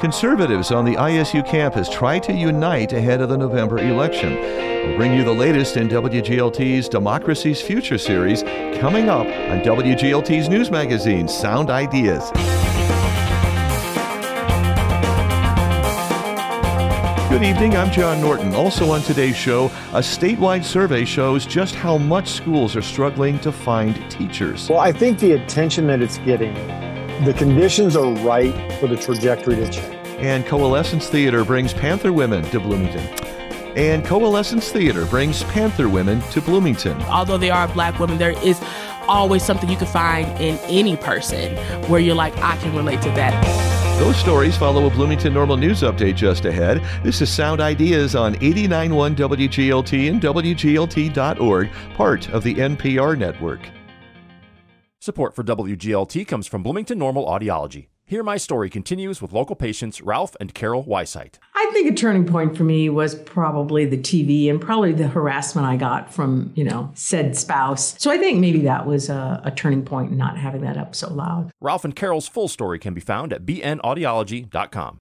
Conservatives on the ISU campus try to unite ahead of the November election. We'll bring you the latest in WGLT's Democracy's Future series coming up on WGLT's news magazine, Sound Ideas. Good evening, I'm John Norton. Also on today's show, a statewide survey shows just how much schools are struggling to find teachers. Well, I think the attention that it's getting, the conditions are right for the trajectory to change. And Coalescence Theatre brings Panther Women to Bloomington. Although they are Black women, there is always something you can find in any person where you're like, I can relate to that. Those stories follow a Bloomington Normal News update just ahead. This is Sound Ideas on 89.1 WGLT and WGLT.org, part of the NPR network. Support for WGLT comes from Bloomington Normal Audiology. Hear My Story continues with local patients Ralph and Carol Weisheit. I think a turning point for me was probably the TV and probably the harassment I got from, said spouse. So I think maybe that was a turning point in not having that up so loud. Ralph and Carol's full story can be found at bnaudiology.com.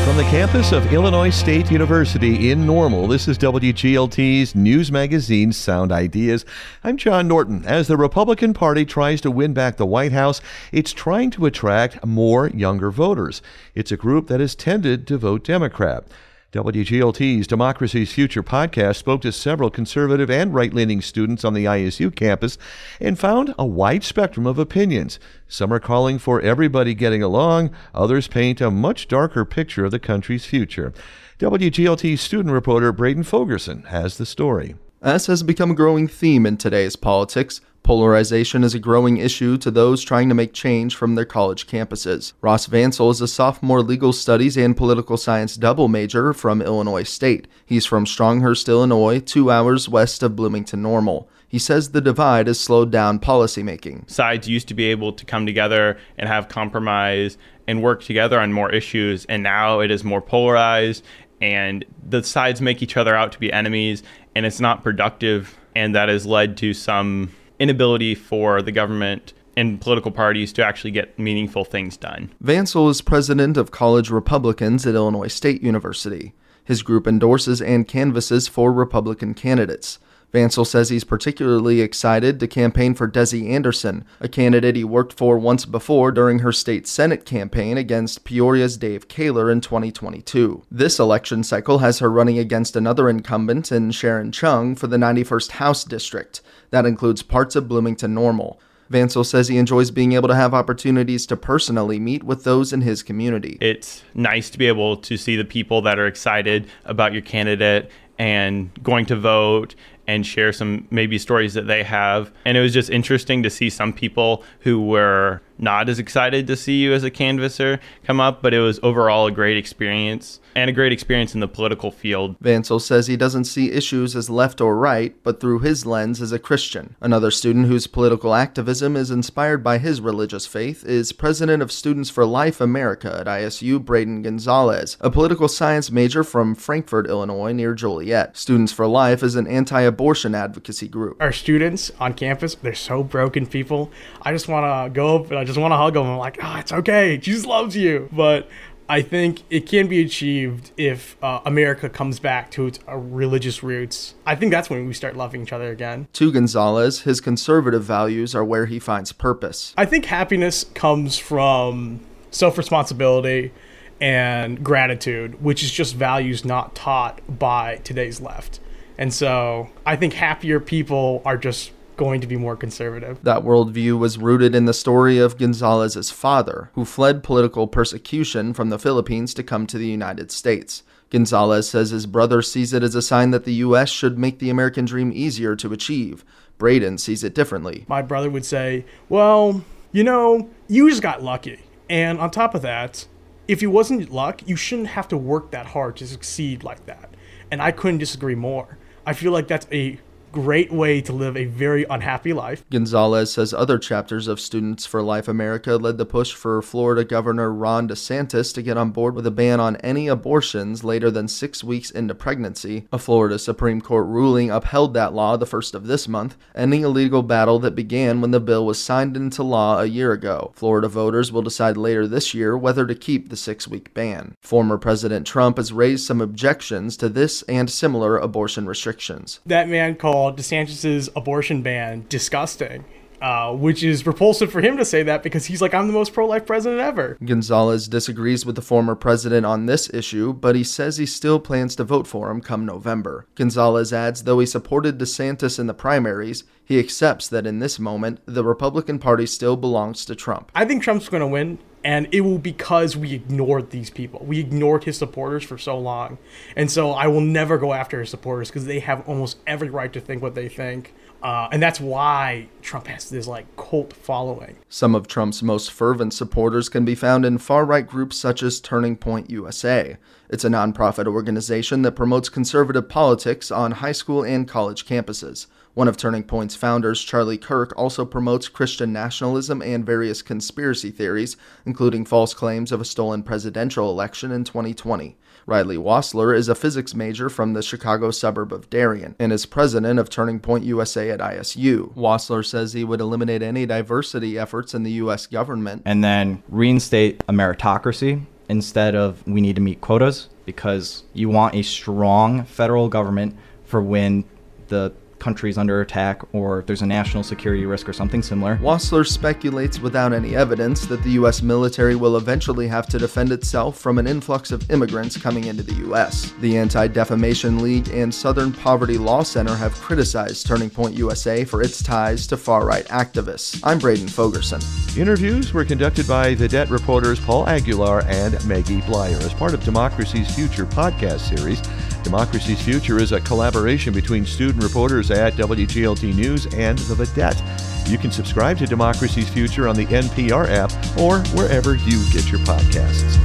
From the campus of Illinois State University in Normal, this is WGLT's news magazine, Sound Ideas. I'm John Norton. As the Republican Party tries to win back the White House, it's trying to attract more younger voters. It's a group that has tended to vote Democrat. WGLT's Democracy's Future podcast spoke to several conservative and right-leaning students on the ISU campus and found a wide spectrum of opinions. Some are calling for everybody getting along, others paint a much darker picture of the country's future. WGLT student reporter Braden Fogerson has the story. As has become a growing theme in today's politics, polarization is a growing issue to those trying to make change from their college campuses. Ross Vansel is a sophomore legal studies and political science double major from Illinois State. He's from Stronghurst, Illinois, 2 hours west of Bloomington Normal. He says the divide has slowed down policymaking. Sides used to be able to come together and have compromise and work together on more issues, and now it is more polarized, and the sides make each other out to be enemies, and it's not productive, and that has led to some inability for the government and political parties to actually get meaningful things done. Vansel is president of College Republicans at Illinois State University. His group endorses and canvasses for Republican candidates. Vansel says he's particularly excited to campaign for Desi Anderson, a candidate he worked for once before during her state Senate campaign against Peoria's Dave Kaler in 2022. This election cycle has her running against another incumbent in Sharon Chung for the 91st House District. That includes parts of Bloomington Normal. Vansel says he enjoys being able to have opportunities to personally meet with those in his community. It's nice to be able to see the people that are excited about your candidate and going to vote and share some maybe stories that they have. And it was just interesting to see some people who were not as excited to see you as a canvasser come up, but it was overall a great experience and a great experience in the political field. Vansel says he doesn't see issues as left or right, but through his lens as a Christian. Another student whose political activism is inspired by his religious faith is President of Students for Life America at ISU, Braden Gonzalez, a political science major from Frankfort, Illinois, near Joliet. Students for Life is an anti-abortion advocacy group. Our students on campus, they're so broken people. I just want to go up and I just want to hug them. I'm like, it's okay. Jesus loves you. But I think it can be achieved if America comes back to its religious roots. I think that's when we start loving each other again. To Gonzalez, his conservative values are where he finds purpose. I think happiness comes from self-responsibility and gratitude, which is just values not taught by today's left. And so I think happier people are just going to be more conservative. That worldview was rooted in the story of Gonzalez's father, who fled political persecution from the Philippines to come to the United States. Gonzalez says his brother sees it as a sign that the U.S. should make the American dream easier to achieve. Braden sees it differently. My brother would say, well, you just got lucky. And on top of that, if it wasn't luck, you shouldn't have to work that hard to succeed like that. And I couldn't disagree more. I feel like that's a great way to live a very unhappy life. Gonzalez says other chapters of Students for Life America led the push for Florida Governor Ron DeSantis to get on board with a ban on any abortions later than 6 weeks into pregnancy. A Florida Supreme Court ruling upheld that law the first of this month, ending a legal battle that began when the bill was signed into law a year ago. Florida voters will decide later this year whether to keep the 6-week ban. Former President Trump has raised some objections to this and similar abortion restrictions. That man called DeSantis' abortion ban disgusting, which is repulsive for him to say that because he's like, I'm the most pro-life president ever. Gonzalez disagrees with the former president on this issue, but he says he still plans to vote for him come November. Gonzalez adds though he supported DeSantis in the primaries, he accepts that in this moment, the Republican Party still belongs to Trump. I think Trump's going to win, and it will because we ignored these people. We ignored his supporters for so long. And so I will never go after his supporters because they have almost every right to think what they think. And that's why Trump has this cult following. Some of Trump's most fervent supporters can be found in far-right groups such as Turning Point USA. It's a nonprofit organization that promotes conservative politics on high school and college campuses. One of Turning Point's founders, Charlie Kirk, also promotes Christian nationalism and various conspiracy theories, including false claims of a stolen presidential election in 2020. Riley Wassler is a physics major from the Chicago suburb of Darien and is president of Turning Point USA at ISU. Wassler says he would eliminate any diversity efforts in the U.S. government. And then reinstate a meritocracy instead of we need to meet quotas, because you want a strong federal government for when the country's under attack or if there's a national security risk or something similar. Wassler speculates without any evidence that the U.S. military will eventually have to defend itself from an influx of immigrants coming into the U.S. The Anti-Defamation League and Southern Poverty Law Center have criticized Turning Point USA for its ties to far-right activists. I'm Braden Fogerson. Interviews were conducted by Vedette reporters Paul Aguilar and Maggie Blyer as part of Democracy's Future podcast series. Democracy's Future is a collaboration between student reporters at WGLT News and the Vedette. You can subscribe to Democracy's Future on the NPR app or wherever you get your podcasts.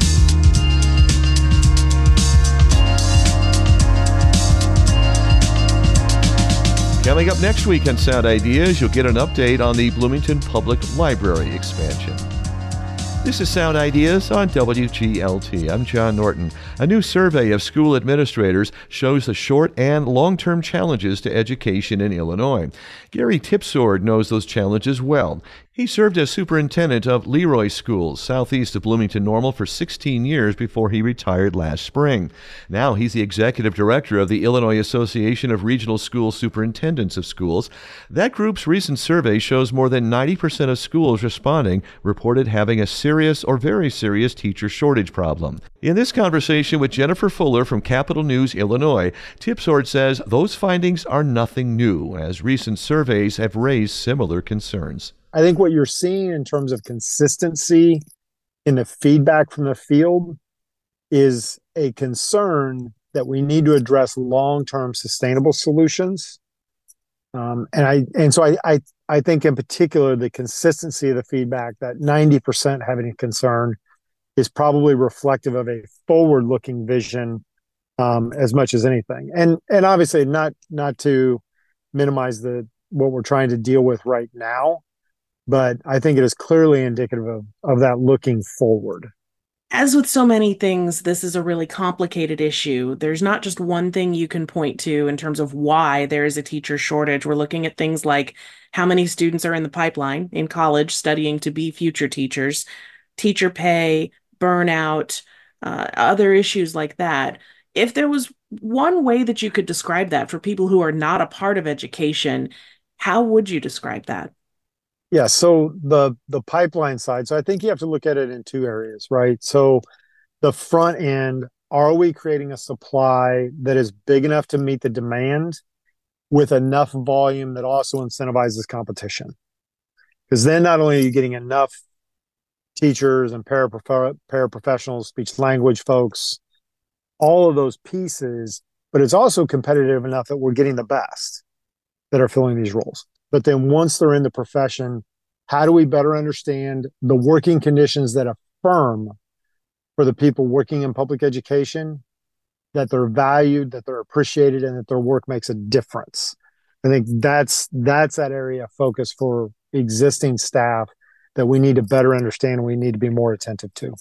Coming up next week on Sound Ideas, you'll get an update on the Bloomington Public Library expansion. This is Sound Ideas on WGLT. I'm John Norton. A new survey of school administrators shows the short and long-term challenges to education in Illinois. Gary Tipsord knows those challenges well. He served as superintendent of Leroy Schools, southeast of Bloomington Normal, for 16 years before he retired last spring. Now he's the executive director of the Illinois Association of Regional School Superintendents of Schools. That group's recent survey shows more than 90% of schools responding reported having a serious or very serious teacher shortage problem. In this conversation with Jennifer Fuller from Capital News, Illinois, Tipsord says those findings are nothing new, as recent surveys have raised similar concerns. I think what you're seeing in terms of consistency in the feedback from the field is a concern that we need to address long-term sustainable solutions. So I think in particular, the consistency of the feedback, that 90% having a concern, is probably reflective of a forward-looking vision as much as anything. And obviously not to minimize what we're trying to deal with right now, but I think it is clearly indicative of that looking forward. As with so many things, this is a really complicated issue. There's not just one thing you can point to in terms of why there is a teacher shortage. We're looking at things like how many students are in the pipeline in college studying to be future teachers, teacher pay, burnout, other issues like that. If there was one way that you could describe that for people who are not a part of education, how would you describe that? Yeah, so the pipeline side, so I think you have to look at it in two areas, right? So the front end, are we creating a supply that is big enough to meet the demand with enough volume that also incentivizes competition? Because then not only are you getting enough teachers and paraprofessionals, speech language folks, all of those pieces, but it's also competitive enough that we're getting the best that are filling these roles. But then once they're in the profession, how do we better understand the working conditions that affirm for the people working in public education, that they're valued, that they're appreciated, and that their work makes a difference? I think that's that area of focus for existing staff that we need to better understand and we need to be more attentive to.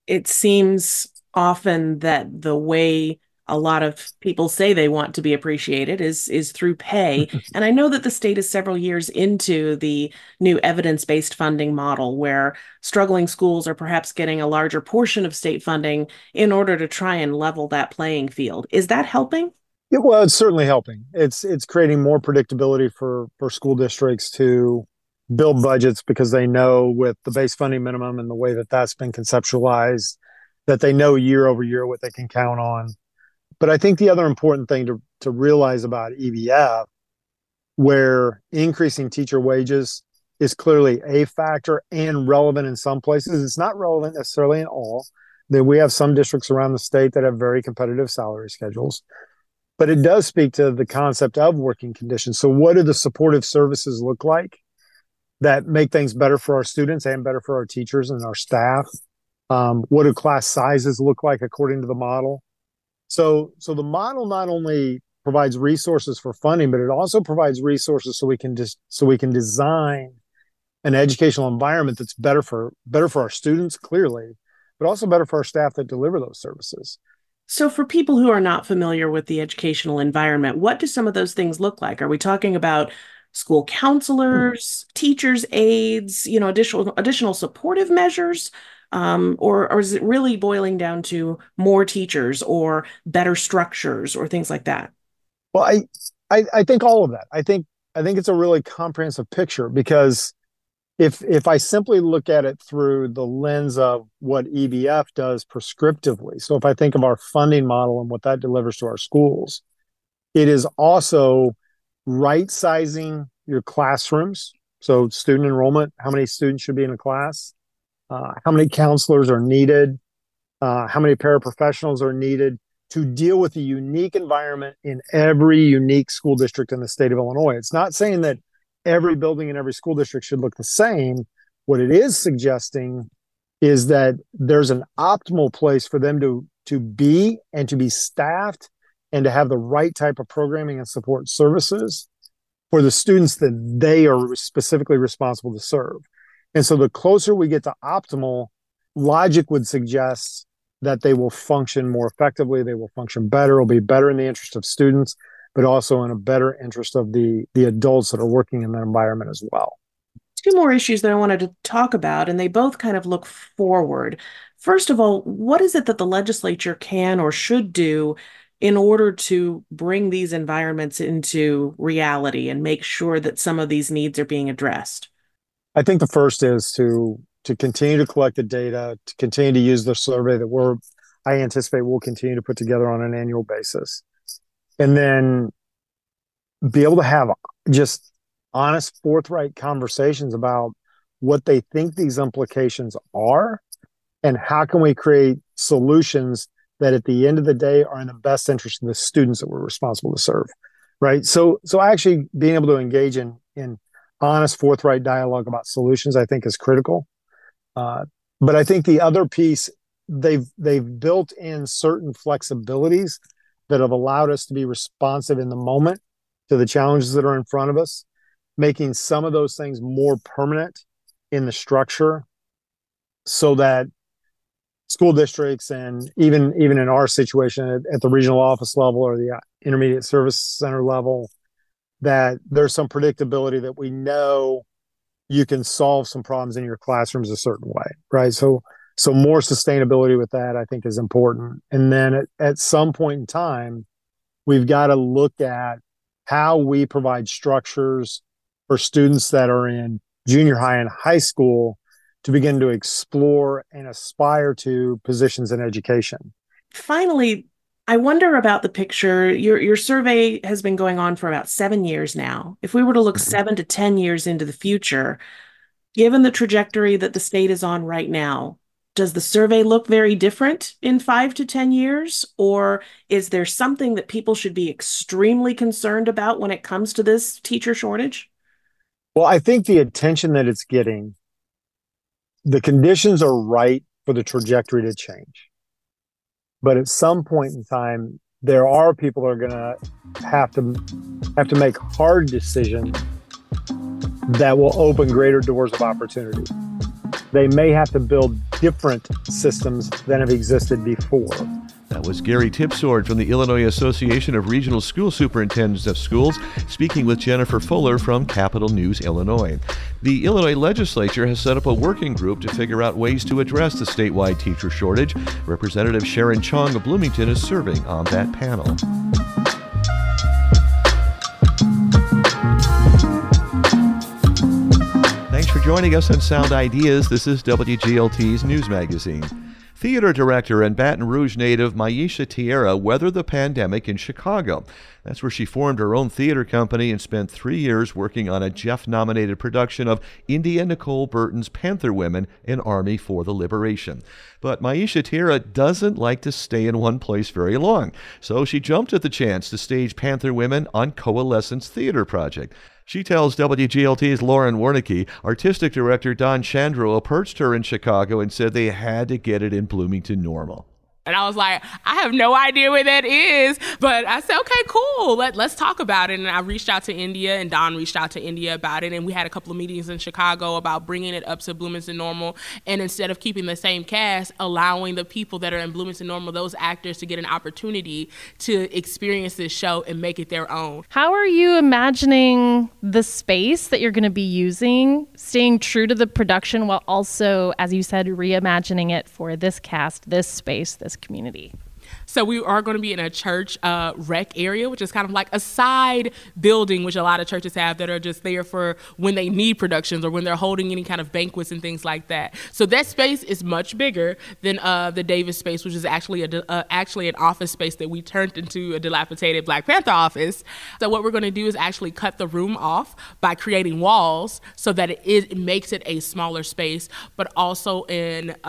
It seems often that the way a lot of people say they want to be appreciated is through pay. And I know that the state is several years into the new evidence-based funding model where struggling schools are perhaps getting a larger portion of state funding in order to try and level that playing field. Is that helping? Yeah, well, it's certainly helping. It's creating more predictability for school districts to build budgets because they know with the base funding minimum and the way that that's been conceptualized, that they know year over year what they can count on. But I think the other important thing to realize about EBF, where increasing teacher wages is clearly a factor and relevant in some places, it's not relevant necessarily in all. That we have some districts around the state that have very competitive salary schedules. But it does speak to the concept of working conditions. So what do the supportive services look like that make things better for our students and better for our teachers and our staff? What do class sizes look like according to the model? So the model not only provides resources for funding, but it also provides resources so we can design an educational environment that's better for our students, clearly, but also better for our staff that deliver those services. So for people who are not familiar with the educational environment, what do some of those things look like? Are we talking about school counselors, teachers' aides, additional supportive measures? Or is it really boiling down to more teachers or better structures or things like that? Well, I think all of that. I think it's a really comprehensive picture because if I simply look at it through the lens of what EBF does prescriptively, so if I think of our funding model and what that delivers to our schools, it is also right-sizing your classrooms. So student enrollment, how many students should be in a class? How many counselors are needed? How many paraprofessionals are needed to deal with the unique environment in every unique school district in the state of Illinois? It's not saying that every building in every school district should look the same. What it is suggesting is that there's an optimal place for them to be and to be staffed and to have the right type of programming and support services for the students that they are specifically responsible to serve. And so the closer we get to optimal, logic would suggest that they will function more effectively, they will function better, it'll be better in the interest of students, but also in a better interest of the adults that are working in that environment as well. Two more issues that I wanted to talk about, and they both kind of look forward. First of all, what is it that the legislature can or should do in order to bring these environments into reality and make sure that some of these needs are being addressed? I think the first is to continue to collect the data, to continue to use the survey that I anticipate we'll continue to put together on an annual basis. And then be able to have just honest, forthright conversations about what they think these implications are and how can we create solutions that at the end of the day are in the best interest of the students that we're responsible to serve, right? So actually being able to engage in honest, forthright dialogue about solutions, I think is critical. But I think the other piece, they've built in certain flexibilities that have allowed us to be responsive in the moment to the challenges that are in front of us, making some of those things more permanent in the structure so that school districts and even in our situation at the regional office level or the intermediate service center level, that there's some predictability that we know you can solve some problems in your classrooms a certain way, right? So more sustainability with that, I think, is important. And then at some point in time, we've got to look at how we provide structures for students that are in junior high and high school to begin to explore and aspire to positions in education. Finally, I wonder about the picture. Your survey has been going on for about 7 years now. If we were to look 7 to 10 years into the future, given the trajectory that the state is on right now, does the survey look very different in 5 to 10 years? Or is there something that people should be extremely concerned about when it comes to this teacher shortage? Well, I think the attention that it's getting, the conditions are right for the trajectory to change. But at some point in time, there are people that are going to have to have to make hard decisions that will open greater doors of opportunity. They may have to build different systems than have existed before. That was Gary Tipsword from the Illinois Association of Regional School Superintendents of Schools, speaking with Jennifer Fuller from Capital News, Illinois. The Illinois legislature has set up a working group to figure out ways to address the statewide teacher shortage. Representative Sharon Chong of Bloomington is serving on that panel. Thanks for joining us on Sound Ideas. This is WGLT's News Magazine. Theater director and Baton Rouge native Maisha Tierra weathered the pandemic in Chicago. That's where she formed her own theater company and spent 3 years working on a Jeff-nominated production of India Nicole Burton's Panther Women, An Army for the Liberation. But Maisha Tierra doesn't like to stay in one place very long, so she jumped at the chance to stage Panther Women on Coalescence Theatre Project. She tells WGLT's Lauren Warnicki artistic director Don Chandro approached her in Chicago and said they had to get it in Bloomington Normal. And I was like, I have no idea where that is. But I said, okay, cool. Let's talk about it. And I reached out to India, and Don reached out to India about it. And we had a couple of meetings in Chicago about bringing it up to Bloomington Normal. And instead of keeping the same cast, allowing the people that are in Bloomington Normal, those actors, to get an opportunity to experience this show and make it their own. How are you imagining the space that you're going to be using, staying true to the production while also, as you said, reimagining it for this cast, this space, this community? So we are going to be in a church rec area, which is kind of like a side building, which a lot of churches have that are just there for when they need productions or when they're holding any kind of banquets and things like that. So that space is much bigger than the Davis space, which is actually an office space that we turned into a dilapidated Black Panther office. So what we're going to do is actually cut the room off by creating walls so that it makes it a smaller space, but also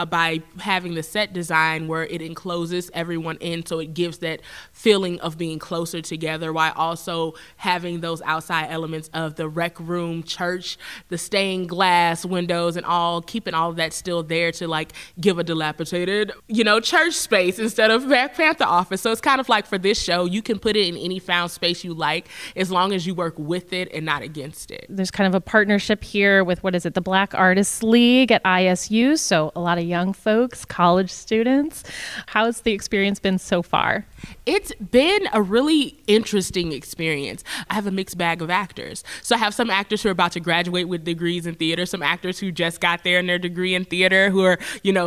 by having the set design where it encloses everyone in, so it gives that feeling of being closer together while also having those outside elements of the rec room, church, the stained glass windows, and keeping all of that still there to like give a dilapidated, church space instead of Black Panther office. So it's kind of like for this show, you can put it in any found space you like as long as you work with it and not against it. There's kind of a partnership here with, the Black Artists League at ISU. So a lot of young folks, college students. How's the experience been so far? It's been a really interesting experience. I have a mixed bag of actors. So I have some actors who are about to graduate with degrees in theater, some actors who just got their degree in theater who are,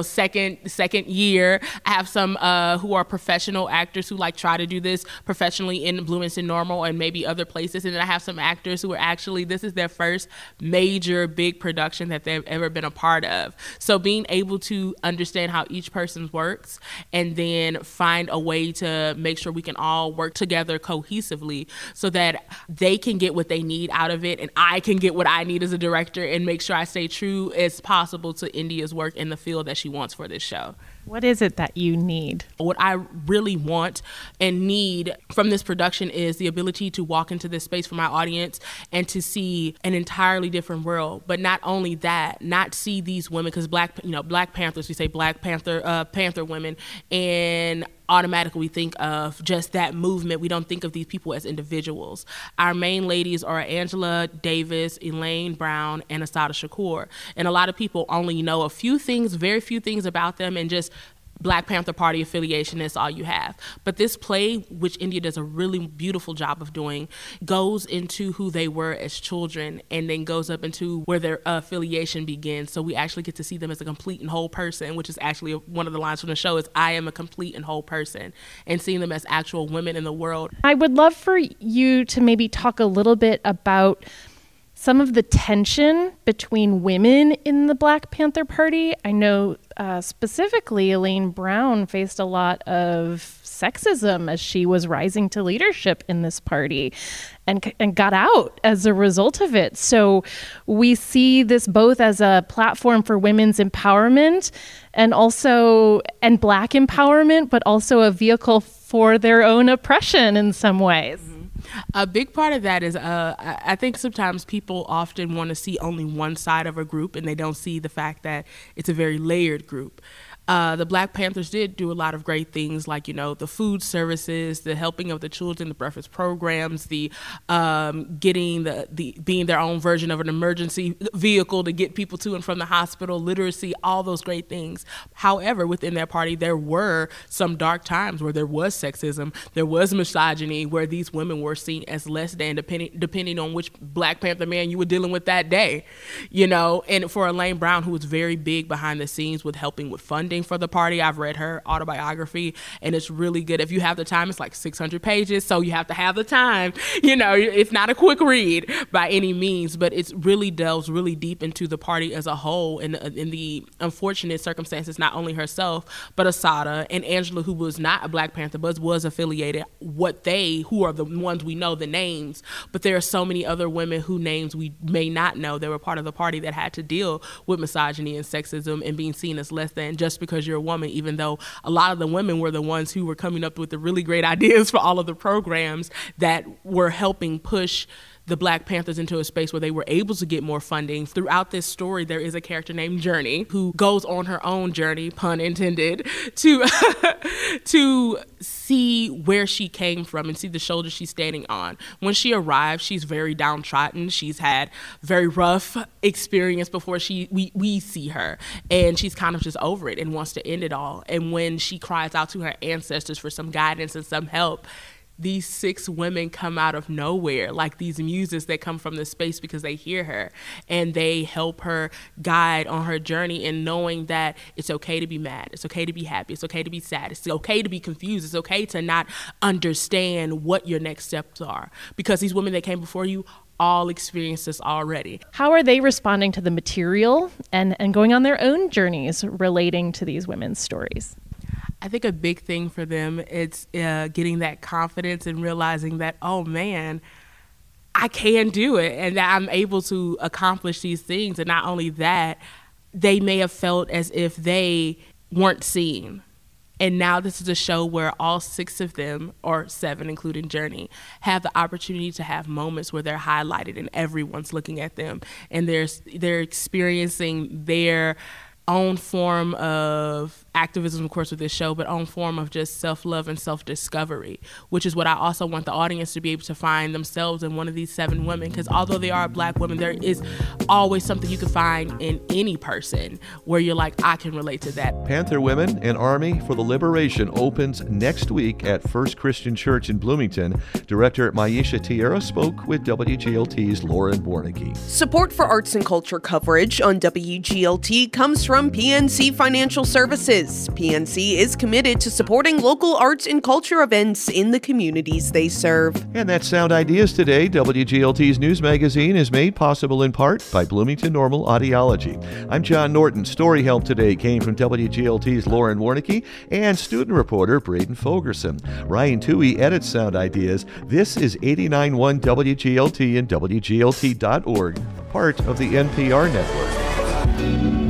second year. I have some who are professional actors who try to do this professionally in Bloomington Normal and maybe other places. And then I have some actors who are this is their first major big production that they've ever been a part of. So being able to understand how each person works and then find a way to make sure we can all work together cohesively so that they can get what they need out of it and I can get what I need as a director and make sure I stay true as possible to India's work in the field that she wants for this show. What is it that you need? What I really want and need from this production is the ability to walk into this space for my audience and to see an entirely different world. But not only that, not see these women, because Black Panthers, we say Black Panther women, and automatically we think of just that movement. We don't think of these people as individuals. Our main ladies are Angela Davis, Elaine Brown, and Assata Shakur. And a lot of people only know very few things about them and just Black Panther Party affiliation, that's all you have. But this play, which India does a really beautiful job of doing, goes into who they were as children and then goes up into where their affiliation begins. So we actually get to see them as a complete and whole person, which is actually one of the lines from the show is, I am a complete and whole person, and seeing them as actual women in the world. I would love for you to maybe talk a little bit about some of the tension between women in the Black Panther Party. I know specifically Elaine Brown faced a lot of sexism as she was rising to leadership in this party and got out as a result of it. So we see this both as a platform for women's empowerment and Black empowerment, but also a vehicle for their own oppression in some ways. A big part of that is I think sometimes people often want to see only one side of a group and they don't see the fact that it's a very layered group. the Black Panthers did do a lot of great things, like, the food services, the helping of the children, the breakfast programs, the getting the being their own version of an emergency vehicle to get people to and from the hospital, literacy, all those great things. However, within their party, there were some dark times where there was sexism, there was misogyny, where these women were seen as less than, depending on which Black Panther man you were dealing with that day, And for Elaine Brown, who was very big behind the scenes with helping with funding for the party, I've read her autobiography, and it's really good. If you have the time, it's like 600 pages, so you have to have the time. It's not a quick read by any means, but it really delves really deep into the party as a whole, and in the unfortunate circumstances, not only herself, but Assata and Angela, who was not a Black Panther, but was affiliated, who are the ones we know the names, but there are so many other women whose names we may not know. They were part of the party that had to deal with misogyny and sexism and being seen as less than just because you're a woman, even though a lot of the women were the ones who were coming up with the really great ideas for all of the programs that were helping push the Black Panthers into a space where they were able to get more funding. Throughout this story, there is a character named Journey who goes on her own journey, pun intended, to see where she came from and see the shoulders she's standing on. When she arrives, she's very downtrodden. She's had very rough experience before we see her, and she's kind of just over it and wants to end it all. And when she cries out to her ancestors for some guidance and some help, these 6 women come out of nowhere, like these muses that come from the space because they hear her, and they help her guide on her journey in knowing that it's okay to be mad, it's okay to be happy, it's okay to be sad, it's okay to be confused, it's okay to not understand what your next steps are, because these women that came before you all experienced this already. How are they responding to the material and going on their own journeys relating to these women's stories? I think a big thing for them is getting that confidence and realizing that, oh man, I can do it, and that I'm able to accomplish these things. And not only that, they may have felt as if they weren't seen. And now this is a show where all 6 of them, or 7 including Journey, have the opportunity to have moments where they're highlighted and everyone's looking at them, and they're experiencing their own form of activism, of course, with this show, but own form of just self-love and self-discovery, which is what I also want the audience to be able to find themselves in one of these 7 women. Because although they are Black women, there is always something you can find in any person where you're like, I can relate to that. Panther Women, an Army for the Liberation opens next week at First Christian Church in Bloomington. Director Maisha Tierra spoke with WGLT's Lauren Warnicki. Support for arts and culture coverage on WGLT comes from PNC Financial Services. PNC is committed to supporting local arts and culture events in the communities they serve. And that's Sound Ideas today. WGLT's news magazine is made possible in part by Bloomington Normal Audiology. I'm John Norton. Story help today came from WGLT's Lauren Warnicki and student reporter Braden Fogerson. Ryan Toohey edits Sound Ideas. This is 89.1 WGLT and WGLT.org, part of the NPR network.